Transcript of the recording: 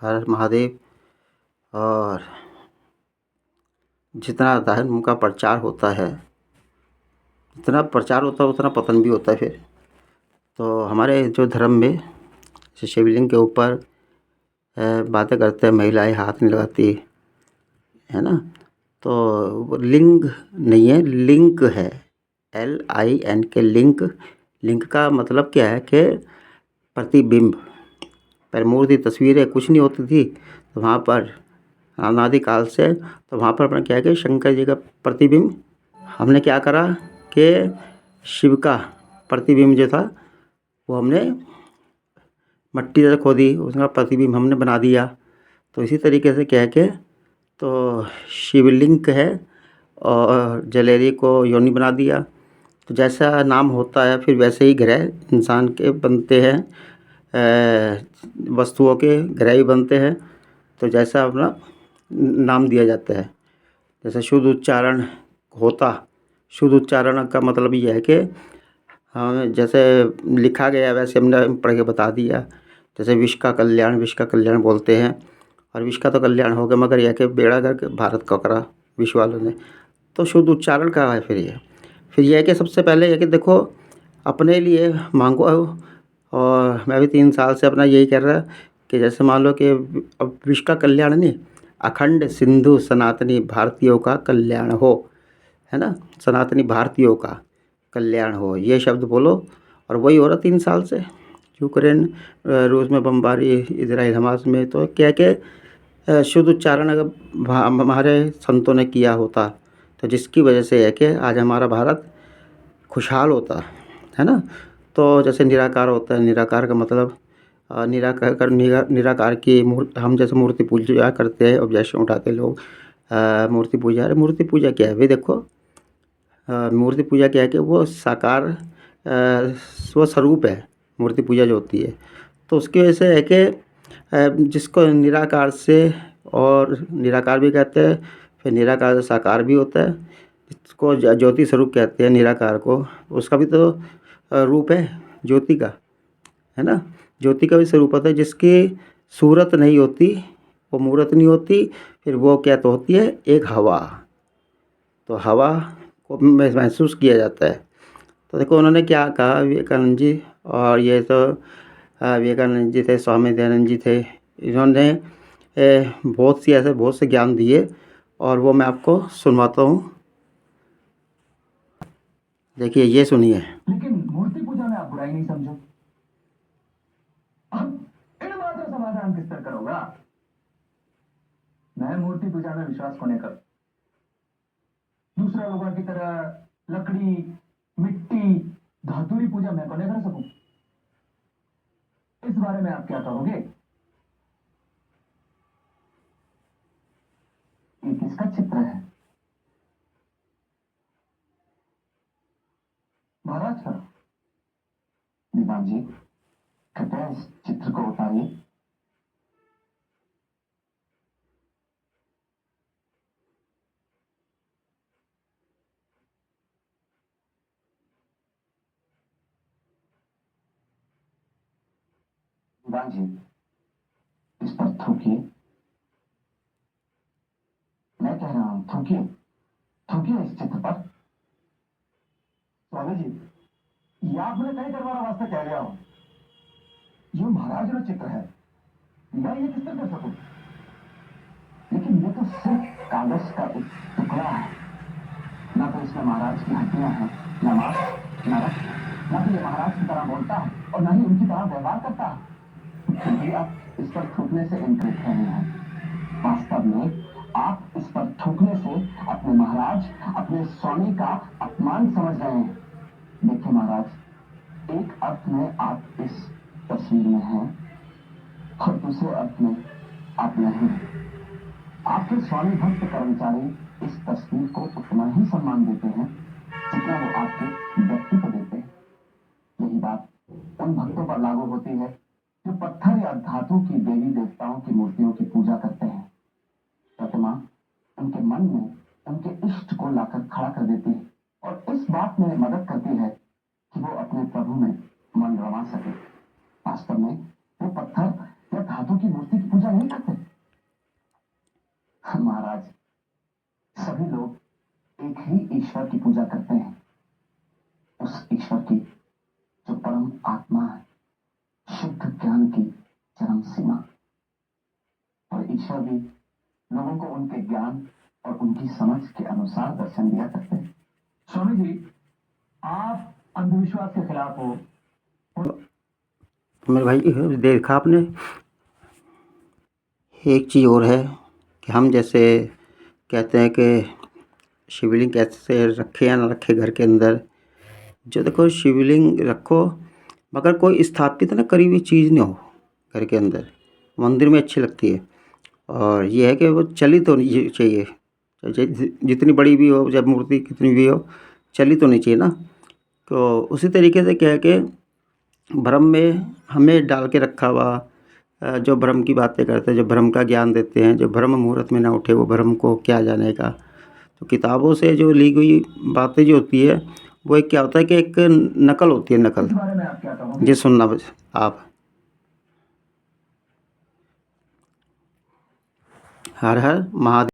हर हर महादेव। और जितना धर्म का प्रचार होता है, जितना प्रचार होता है उतना पतन भी होता है फिर। तो हमारे जो धर्म में जैसे शिवलिंग के ऊपर बातें करते हैं, महिलाएं हाथ नहीं लगाती, है ना। तो वो लिंग नहीं है, लिंक है, LINK लिंक। लिंक का मतलब क्या है कि प्रतिबिंब। पहले मूर्ति तस्वीरें कुछ नहीं होती थी, तो वहाँ पर अनादिकाल से, तो वहाँ पर अपना क्या है कि शंकर जी का प्रतिबिंब हमने क्या करा कि शिव का प्रतिबिंब जो था वो हमने मट्टी से खोदी, उसका प्रतिबिंब हमने बना दिया। तो इसी तरीके से क्या है कि तो शिवलिंग है और जलेरी को योनि बना दिया। तो जैसा नाम होता है फिर वैसे ही ग्रह इंसान के बनते हैं, वस्तुओं के ग्रह भी बनते हैं। तो जैसा अपना नाम दिया जाता है, जैसे शुद्ध उच्चारण होता। शुद्ध उच्चारण का मतलब ये है कि हाँ, जैसे लिखा गया वैसे हमने पढ़ के बता दिया। जैसे विश्व का कल्याण बोलते हैं, और विश्व का तो कल्याण हो गया, मगर यह कि बेड़ा गर्क भारत का करा विश्व वालों ने। तो शुद्ध उच्चारण का है फिर यह है कि सबसे पहले यह कि देखो अपने लिए मांगो। और मैं भी 3 साल से अपना यही कर रहा कि जैसे मान लो कि अब विश्व का कल्याण नहीं, अखंड सिंधु सनातनी भारतीयों का कल्याण हो, है ना। सनातनी भारतीयों का कल्याण हो, ये शब्द बोलो। और वही हो रहा 3 साल से। यूक्रेन रूस में बमबारी, इजराइल हमास में, तो क्या कि शुद्ध उच्चारण अगर हमारे संतों ने किया होता तो जिसकी वजह से है कि आज हमारा भारत खुशहाल होता है ना। तो जैसे निराकार होता है, निराकार का मतलब निराकार की हम जैसे मूर्ति पूजा करते हैं, ऑब्जेक्शन उठाते हैं लोग, मूर्ति पूजा। अरे मूर्ति पूजा क्या है भाई, देखो मूर्ति पूजा क्या है कि वो साकार स्वस्वरूप है। मूर्ति पूजा जो होती है तो उसकी वजह से है कि जिसको निराकार से, और निराकार भी कहते हैं, फिर निराकार से साकार भी होता है, जिसको ज्योति स्वरूप कहते हैं निराकार को। उसका भी तो रूप है ज्योति का, है ना। ज्योति का भी स्वरूप होता है, जिसकी सूरत नहीं होती, वो मूरत नहीं होती, फिर वो क्या तो होती है एक हवा। तो हवा को महसूस किया जाता है। तो देखो उन्होंने क्या कहा विवेकानंद जी, और ये तो विवेकानंद जी थे, स्वामी दयानंद जी थे, इन्होंने बहुत से ज्ञान दिए, और वो मैं आपको सुनवाता हूँ। देखिए ये सुनिए। लेकिन मूर्ति पूजा में आप बुराई नहीं समझो। अब इन बातों का समाधान किस तरह करोगा? मैं मूर्ति पूजा में विश्वास को नहीं कर, दूसरा लोगों की तरह लकड़ी, मिट्टी, धातुरी पूजा मैं को नहीं कर सकूं। इस बारे में आप क्या कहोगे? ये किसका चित्र है? महाराज का। दीवान जी, कृपया इस चित्र को उतारिए। दीवान जी, इस पर थूकिए। मैं कह रहा हूं थूकिए, थूकिए इस चित्र पर। स्वामी जी, ये आपने कई दरबार वास्ते कह रहा हूं, जो महाराज का चित्र है, मैं ये किस तरह कर सकूं? लेकिन ये तो सिर्फ कागज का एक टुकड़ा है, ना तो इसमें महाराज की हड्डियां हैं, ना मांस, ना रक्त। ना तो ये महाराज की तरह बोलता है और ना ही उनकी तरह व्यवहार करता है। फिर भी आप इस पर थूकने से इनकार कर रहे हैं। वास्तव में आप इस पर थूकने से अपने महाराज, अपने स्वामी का अपमान समझ रहे हैं। देखिए महाराज, एक अर्थ में आप इस तस्वीर में हैं और दूसरे अर्थ में आप नहीं हैं। आपके स्वामी भक्त कर्मचारी इस तस्वीर को उतना ही सम्मान देते हैं जितना वो आपके व्यक्ति को देते हैं। यही बात उन भक्तों पर लागू होती है जो पत्थर या धातु की देवी देवताओं की मूर्तियों की पूजा करते हैं। प्रतिमा उनके मन में उनके इष्ट को लाकर खड़ा कर देती है और इस बात में मदद करती है कि वो अपने प्रभु में मन रमा सके। वास्तव में वो पत्थर या धातु की मूर्ति की पूजा नहीं करते। महाराज, सभी लोग एक ही ईश्वर की पूजा करते हैं, उस ईश्वर की जो परम आत्मा है, शुद्ध ज्ञान की चरम सीमा। और ईश्वर भी लोगों को उनके ज्ञान और उनकी समझ के अनुसार दर्शन दिया करते हैं। स्वामी जी, आप अंधविश्वास के खिलाफ हो। मेरे भाई देखा आपने, एक चीज़ और है कि हम जैसे कहते हैं कि शिवलिंग कैसे रखे या ना रखे घर के अंदर। जो देखो शिवलिंग रखो मगर कोई स्थापित ना करी हुई चीज़ नहीं हो घर के अंदर, मंदिर में अच्छी लगती है। और ये है कि वो चली तो नहीं चाहिए, जितनी बड़ी भी हो, जब मूर्ति कितनी भी हो, चली तो नहीं चाहिए ना। तो उसी तरीके से क्या है कि भ्रम में हमें डाल के रखा हुआ, जो भ्रम की बातें करते हैं, जो भ्रम का ज्ञान देते हैं, जो भ्रम मुहूर्त में ना उठे वो भ्रम को क्या जानेगा। तो किताबों से जो ली गई बातें जो होती है वो एक क्या होता है कि एक नकल होती है, नकल। इस बारे में आप क्या कहोगे? ये सुनना बस आप। हर हर महादेव।